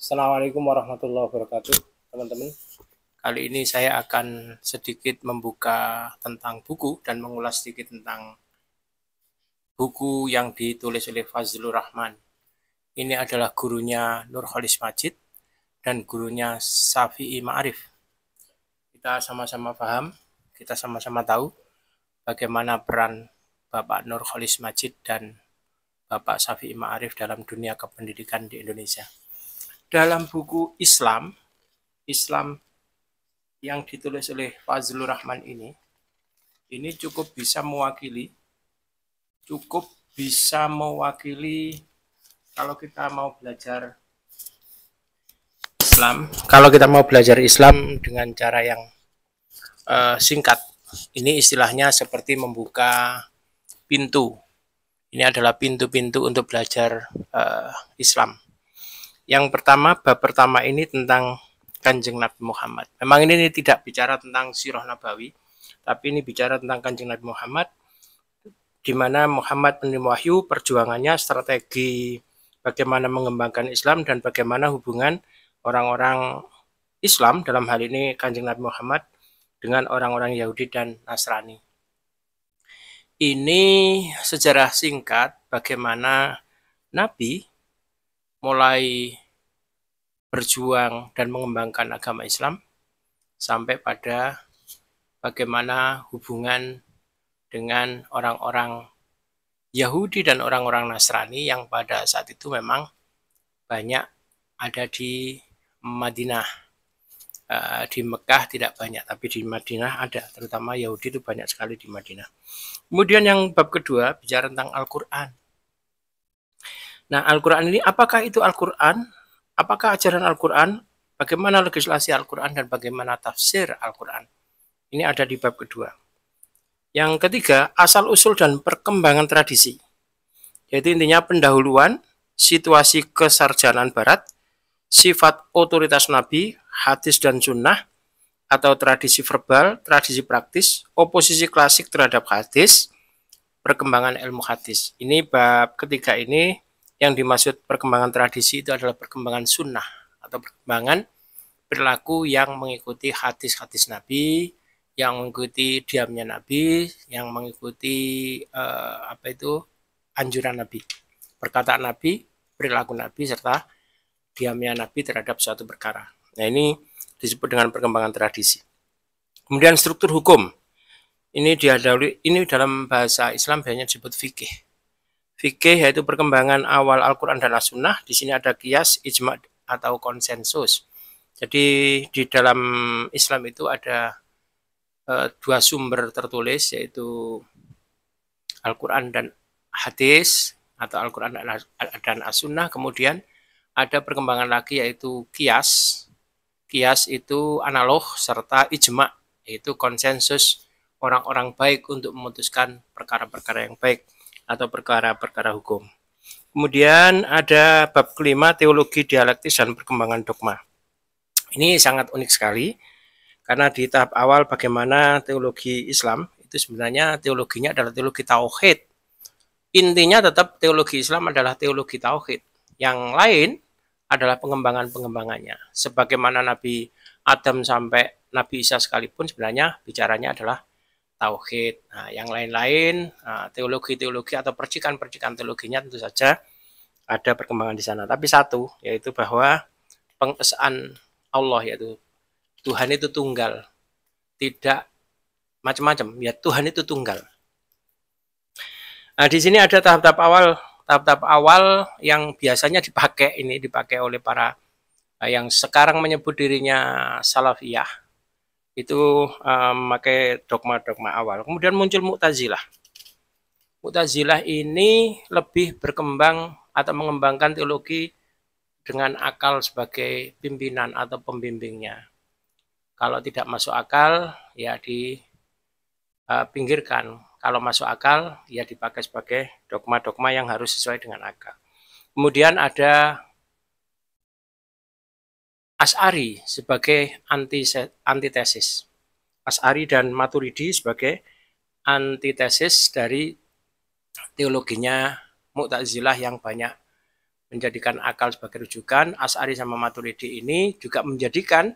Assalamualaikum warahmatullahi wabarakatuh, teman-teman. Kali ini saya akan sedikit membuka tentang buku dan mengulas sedikit tentang buku yang ditulis oleh Fazlur Rahman. Ini adalah gurunya Nurholis Majid dan gurunya Syafi'i Ma'arif. Kita sama-sama paham, kita sama-sama tahu bagaimana peran Bapak Nurholis Majid dan Bapak Syafi'i Ma'arif dalam dunia kependidikan di Indonesia. Dalam buku Islam yang ditulis oleh Fazlur Rahman ini cukup bisa mewakili kalau kita mau belajar Islam dengan cara yang singkat. Ini istilahnya seperti membuka pintu. Ini adalah pintu-pintu untuk belajar Islam. Yang pertama, bab pertama ini tentang Kanjeng Nabi Muhammad. Memang ini tidak bicara tentang sirah nabawi, tapi ini bicara tentang Kanjeng Nabi Muhammad, di mana Muhammad menerima wahyu, perjuangannya, strategi bagaimana mengembangkan Islam, dan bagaimana hubungan orang-orang Islam, dalam hal ini Kanjeng Nabi Muhammad, dengan orang-orang Yahudi dan Nasrani. Ini sejarah singkat bagaimana Nabi mulai berjuang dan mengembangkan agama Islam sampai pada bagaimana hubungan dengan orang-orang Yahudi dan orang-orang Nasrani yang pada saat itu memang banyak ada di Madinah. Di Mekah tidak banyak, tapi di Madinah ada, terutama Yahudi itu banyak sekali di Madinah. Kemudian yang bab kedua bicara tentang Al-Quran. Nah, Al-Quran ini apakah itu Al-Quran? Apakah ajaran Al-Quran? Bagaimana legislasi Al-Quran dan bagaimana tafsir Al-Quran? Ini ada di bab kedua. Yang ketiga, asal-usul dan perkembangan tradisi. Yaitu intinya pendahuluan, situasi kesarjanaan Barat, sifat otoritas Nabi, hadis dan sunnah, atau tradisi verbal, tradisi praktis, oposisi klasik terhadap hadis, perkembangan ilmu hadis. Ini bab ketiga ini yang dimaksud perkembangan tradisi itu adalah perkembangan sunnah atau perkembangan perilaku yang mengikuti hadis-hadis Nabi, yang mengikuti diamnya Nabi, yang mengikuti anjuran Nabi, perkataan Nabi, perilaku Nabi, serta diamnya Nabi terhadap suatu perkara. Nah, ini disebut dengan perkembangan tradisi. Kemudian struktur hukum. Ini dalam bahasa Islam biasanya disebut fikih. Fikih yaitu perkembangan awal Al-Quran dan As-Sunnah. Di sini ada qiyas, ijma' atau konsensus. Jadi di dalam Islam itu ada dua sumber tertulis, yaitu Al-Quran dan hadis, atau Al-Quran dan As-Sunnah. Kemudian ada perkembangan lagi yaitu qiyas. Qiyas itu analog, serta ijma', yaitu konsensus orang-orang baik untuk memutuskan perkara-perkara yang baik atau perkara-perkara hukum. Kemudian ada bab kelima, teologi dialektis dan perkembangan dogma. Ini sangat unik sekali, karena di tahap awal bagaimana teologi Islam, itu sebenarnya teologinya adalah teologi tauhid. Intinya tetap teologi Islam adalah teologi tauhid. Yang lain adalah pengembangan-pengembangannya. Sebagaimana Nabi Adam sampai Nabi Isa sekalipun sebenarnya bicaranya adalah tauhid. Nah, yang lain-lain, teologi-teologi atau percikan-percikan teologinya tentu saja ada perkembangan di sana. Tapi satu, yaitu bahwa pengesaan Allah, yaitu Tuhan itu tunggal, tidak macam-macam. Ya, Tuhan itu tunggal. Nah, di sini ada tahap-tahap awal yang biasanya dipakai oleh para yang sekarang menyebut dirinya Salafiyah, itu memakai dogma-dogma awal. Kemudian muncul Mu'tazilah. Mu'tazilah ini lebih berkembang atau mengembangkan teologi dengan akal sebagai pimpinan atau pembimbingnya. Kalau tidak masuk akal, ya dipinggirkan. Kalau masuk akal, ya dipakai sebagai dogma-dogma yang harus sesuai dengan akal. Kemudian ada Asy'ari sebagai antitesis. Asy'ari dan Maturidi sebagai antitesis dari teologinya Mu'tazilah yang banyak menjadikan akal sebagai rujukan. Asy'ari sama Maturidi ini juga menjadikan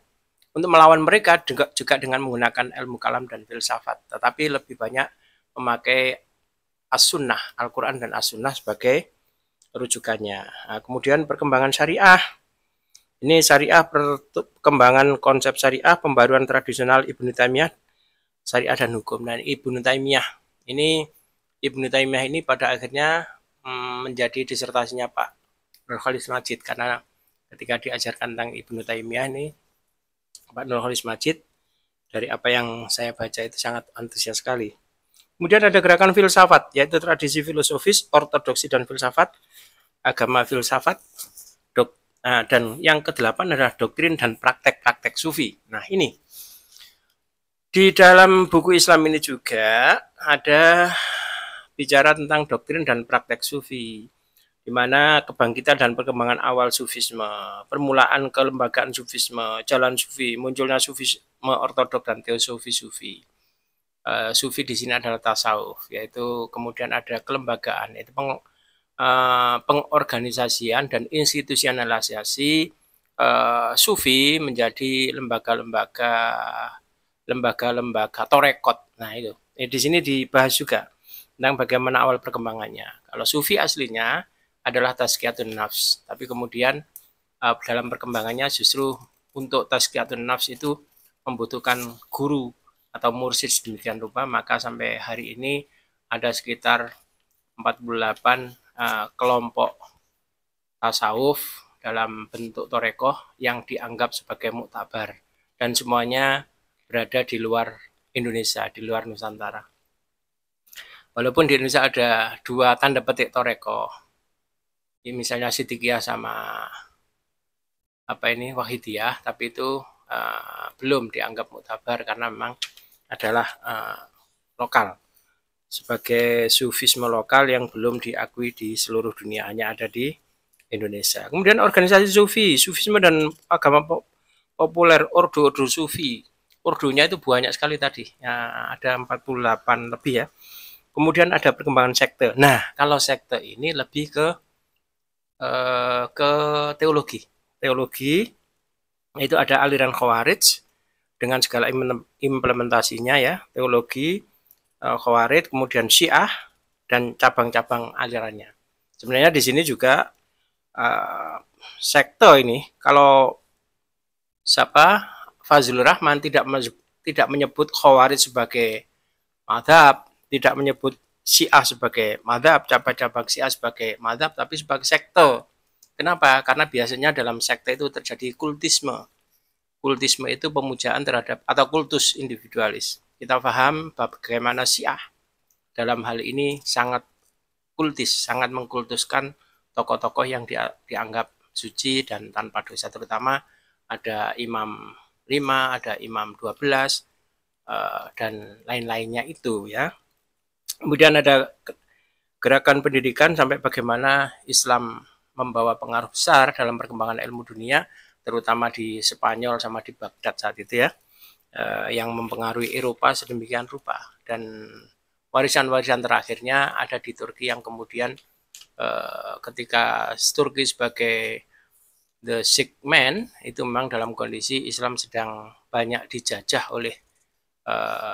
untuk melawan mereka juga dengan menggunakan ilmu kalam dan filsafat, tetapi lebih banyak memakai as-sunnah, Al-Quran dan as-sunnah sebagai rujukannya. Nah, kemudian perkembangan syariah. Ini syariah, perkembangan konsep syariah, pembaruan tradisional Ibnu Taimiyah, syariah dan hukum. Dan Ibnu Taimiyah ini pada akhirnya menjadi disertasinya Pak Nur Khalis Majid, karena ketika diajarkan tentang Ibnu Taimiyah ini, Pak Nur Khalis Majid dari apa yang saya baca itu sangat antusias sekali. Kemudian ada gerakan filsafat, yaitu tradisi filosofis, ortodoksi dan filsafat, agama filsafat, dan yang kedelapan adalah doktrin dan praktek-praktek sufi. Nah ini, di dalam buku Islam ini juga ada bicara tentang doktrin dan praktek sufi, di mana kebangkitan dan perkembangan awal sufisme, permulaan kelembagaan sufisme, jalan sufi, munculnya sufisme ortodok dan teosofi sufi. Sufi di sini adalah tasawuf, yaitu kemudian ada kelembagaan, yaitu pengorganisasian dan institusionalisasi sufi menjadi lembaga-lembaga torekot. Nah itu, di sini dibahas juga tentang bagaimana awal perkembangannya. Kalau sufi aslinya adalah tazkiyatun nafs, tapi kemudian dalam perkembangannya justru untuk tazkiyatun nafs itu membutuhkan guru atau mursyid sedemikian rupa, maka sampai hari ini ada sekitar 48 kelompok tasawuf dalam bentuk torekoh yang dianggap sebagai muktabar, dan semuanya berada di luar Indonesia, di luar Nusantara. Walaupun di Indonesia ada 2 tanda petik torekoh, misalnya Siddiqiyah sama Wahidiyah, tapi itu belum dianggap muktabar karena memang adalah lokal, sebagai sufisme lokal yang belum diakui di seluruh dunia, hanya ada di Indonesia. Kemudian organisasi sufi, sufisme dan agama populer, ordo-ordo sufi. Ordonya itu banyak sekali tadi, ya, ada 48 lebih ya. Kemudian ada perkembangan sekte. Nah, kalau sekte ini lebih ke teologi. Teologi itu ada aliran Khawarij dengan segala implementasinya ya, teologi Khawarij, kemudian Syiah dan cabang-cabang alirannya. Sebenarnya di sini juga sekte ini, kalau Fazlur Rahman tidak menyebut Khawarij sebagai madhab, tidak menyebut Syiah sebagai madhab, cabang-cabang Syiah sebagai madhab, tapi sebagai sekte. Kenapa? Karena biasanya dalam sekte itu terjadi kultisme. Kultisme itu pemujaan terhadap atau kultus individualis. Kita paham bagaimana Syiah dalam hal ini sangat kultis, sangat mengkultuskan tokoh-tokoh yang dianggap suci dan tanpa dosa, terutama ada Imam 5, ada Imam 12, dan lain-lainnya itu ya. Kemudian ada gerakan pendidikan sampai bagaimana Islam membawa pengaruh besar dalam perkembangan ilmu dunia, terutama di Spanyol sama di Baghdad saat itu ya, yang mempengaruhi Eropa sedemikian rupa, dan warisan-warisan terakhirnya ada di Turki yang kemudian ketika Turki sebagai the sick man itu memang dalam kondisi Islam sedang banyak dijajah oleh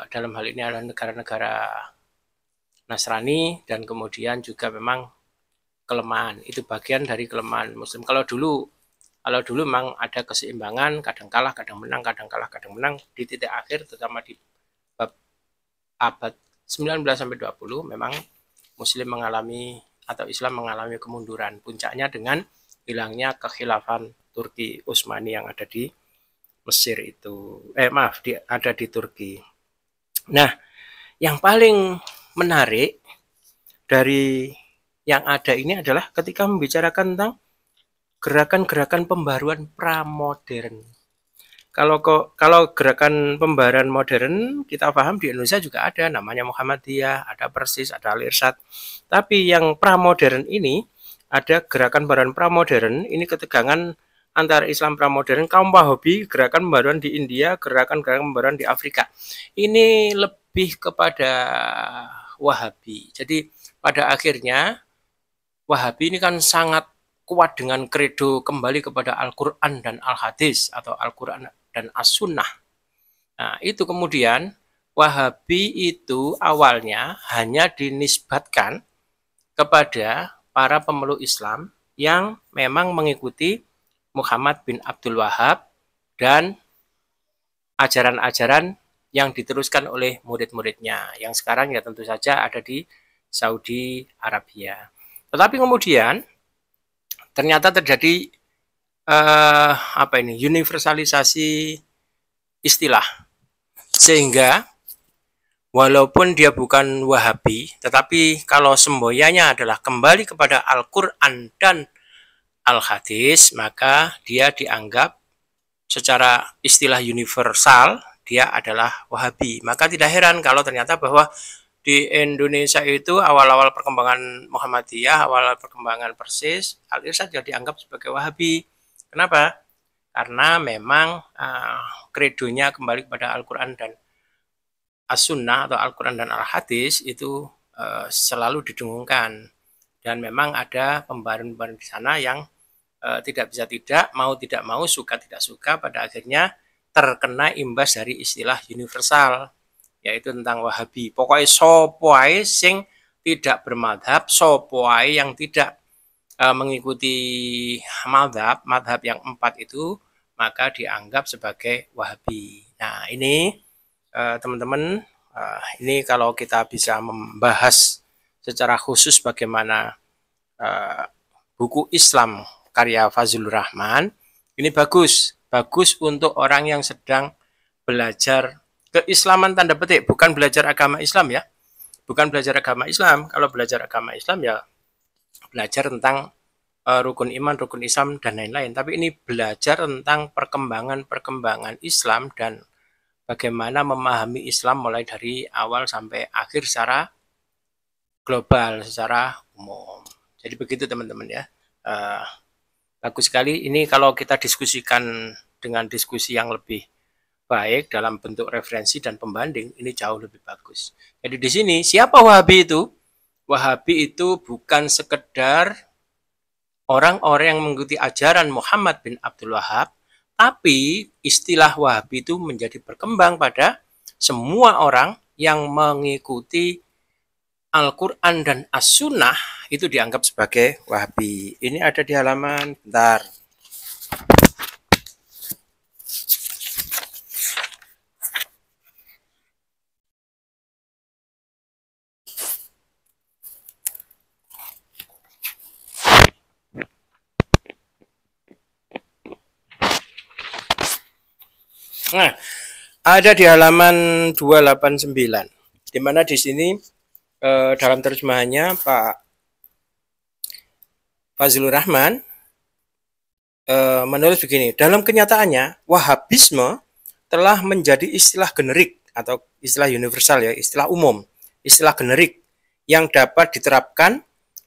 dalam hal ini adalah negara-negara Nasrani, dan kemudian juga memang kelemahan, itu bagian dari kelemahan Muslim. Kalau dulu memang ada keseimbangan, kadang kalah, kadang menang, kadang kalah, kadang menang. Di titik akhir, terutama di abad 19 sampai 20, memang Muslim mengalami atau Islam mengalami kemunduran. Puncaknya dengan hilangnya kekhilafan Turki Utsmani yang ada di Mesir itu. Ada di Turki. Nah, yang paling menarik dari yang ada ini adalah ketika membicarakan tentang gerakan-gerakan pembaruan pramodern. Kalau gerakan pembaruan modern kita paham di Indonesia juga ada, namanya Muhammadiyah, ada Persis, ada Al-Irsyad. Tapi yang pramodern ini, ada gerakan pembaruan pramodern, ini ketegangan antara Islam pramodern, kaum Wahabi, gerakan pembaruan di India, gerakan-gerakan pembaruan di Afrika. Ini lebih kepada Wahabi. Jadi pada akhirnya Wahabi ini kan sangat kuat dengan kredo kembali kepada Al-Quran dan Al-Hadis atau Al-Quran dan As-Sunnah. Nah, itu kemudian Wahabi itu awalnya hanya dinisbatkan kepada para pemeluk Islam yang memang mengikuti Muhammad bin Abdul Wahab dan ajaran-ajaran yang diteruskan oleh murid-muridnya, yang sekarang ya tentu saja ada di Saudi Arabia. Tetapi kemudian ternyata terjadi universalisasi istilah, sehingga walaupun dia bukan Wahabi, tetapi kalau semboyannya adalah kembali kepada Al-Quran dan Al-Hadis, maka dia dianggap secara istilah universal, dia adalah Wahabi. Maka tidak heran kalau ternyata bahwa di Indonesia itu awal-awal perkembangan Muhammadiyah, awal perkembangan Persis, Al-Irsyad ya dianggap sebagai Wahabi. Kenapa? Karena memang kredonya kembali kepada Al-Quran dan As-Sunnah atau Al-Quran dan Al-Hadis itu selalu didengungkan. Dan memang ada pembaharan-pembaharan di sana yang tidak bisa tidak mau, suka tidak suka, pada akhirnya terkena imbas dari istilah universal, yaitu tentang Wahabi. Pokoknya sopo ae sing tidak bermadhab, sopo ae yang tidak mengikuti madhab yang 4 itu, maka dianggap sebagai Wahabi. Nah ini teman-teman, ini kalau kita bisa membahas secara khusus bagaimana buku Islam karya Fazlur Rahman, ini bagus untuk orang yang sedang belajar keislaman tanda petik, bukan belajar agama Islam ya, bukan belajar agama Islam. Kalau belajar agama Islam ya belajar tentang rukun iman, rukun Islam dan lain-lain. Tapi ini belajar tentang perkembangan Islam dan bagaimana memahami Islam mulai dari awal sampai akhir secara global, secara umum. Jadi begitu teman-teman ya. Bagus sekali ini kalau kita diskusikan dengan diskusi yang lebih baik dalam bentuk referensi dan pembanding, ini jauh lebih bagus. Jadi di sini siapa Wahabi itu? Wahabi itu bukan sekedar orang-orang yang mengikuti ajaran Muhammad bin Abdul Wahab, tapi istilah Wahabi itu menjadi berkembang pada semua orang yang mengikuti Al-Quran dan As-Sunnah, itu dianggap sebagai Wahabi. Ini ada di halaman, bentar. Nah, ada di halaman 289, di mana di sini dalam terjemahannya Pak Fazlur Rahman menulis begini, dalam kenyataannya Wahabisme telah menjadi istilah generik atau istilah universal ya, istilah umum, istilah generik yang dapat diterapkan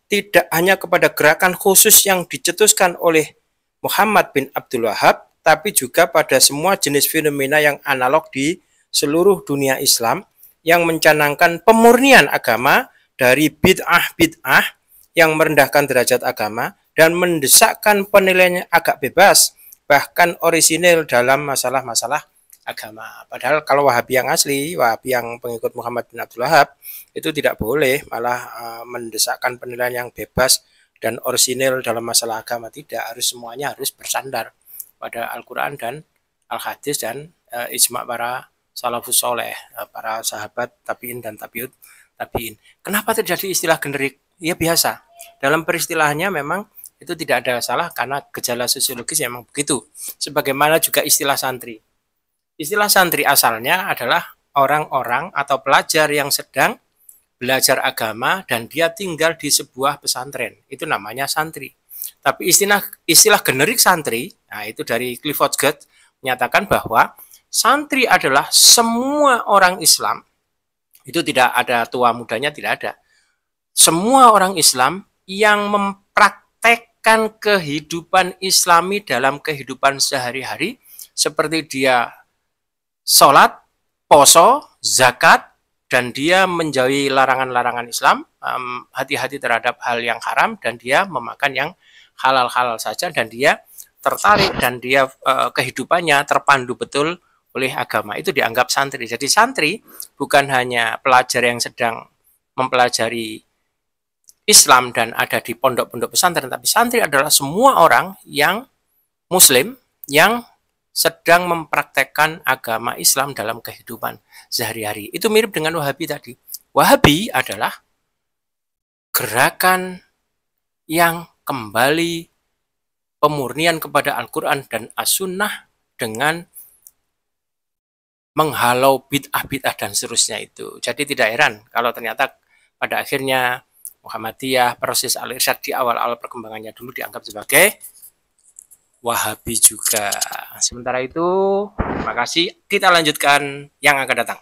tidak hanya kepada gerakan khusus yang dicetuskan oleh Muhammad bin Abdul Wahab, tapi juga pada semua jenis fenomena yang analog di seluruh dunia Islam yang mencanangkan pemurnian agama dari bid'ah-bid'ah yang merendahkan derajat agama dan mendesakkan penilaian agak bebas, bahkan orisinil dalam masalah-masalah agama. Padahal kalau Wahabi yang asli, Wahabi yang pengikut Muhammad bin Abdul Wahab, itu tidak boleh malah mendesakkan penilaian yang bebas dan orisinil dalam masalah agama. Tidak, harus semuanya harus bersandar pada Al-Quran dan Al-Hadis dan ijma' para salafus soleh, para sahabat tabi'in dan tabi'in. Kenapa terjadi istilah generik? Ya biasa. Dalam peristilahannya memang itu tidak ada salah karena gejala sosiologis memang begitu. Sebagaimana juga istilah santri. Istilah santri asalnya adalah orang-orang atau pelajar yang sedang belajar agama dan dia tinggal di sebuah pesantren. Itu namanya santri. Tapi istilah generik santri, nah itu dari Clifford Geertz menyatakan bahwa santri adalah semua orang Islam. Itu tidak ada tua mudanya, tidak ada. Semua orang Islam yang mempraktekkan kehidupan Islami dalam kehidupan sehari-hari, seperti dia sholat, poso, zakat, dan dia menjauhi larangan-larangan Islam, hati-hati terhadap hal yang haram, dan dia memakan yang halal-halal saja, dan dia tertarik dan dia kehidupannya terpandu betul oleh agama, itu dianggap santri. Jadi santri bukan hanya pelajar yang sedang mempelajari Islam dan ada di pondok-pondok pesantren, tapi santri adalah semua orang yang muslim yang sedang mempraktekkan agama Islam dalam kehidupan sehari-hari. Itu mirip dengan Wahabi tadi. Wahabi adalah gerakan yang kembali pemurnian kepada Al-Quran dan As-Sunnah dengan menghalau bid'ah-bid'ah dan seterusnya itu. Jadi tidak heran kalau ternyata pada akhirnya Muhammadiyah, proses Al-Irsyad di awal-awal perkembangannya dulu dianggap sebagai Wahabi juga. Sementara itu, terima kasih. Kita lanjutkan yang akan datang.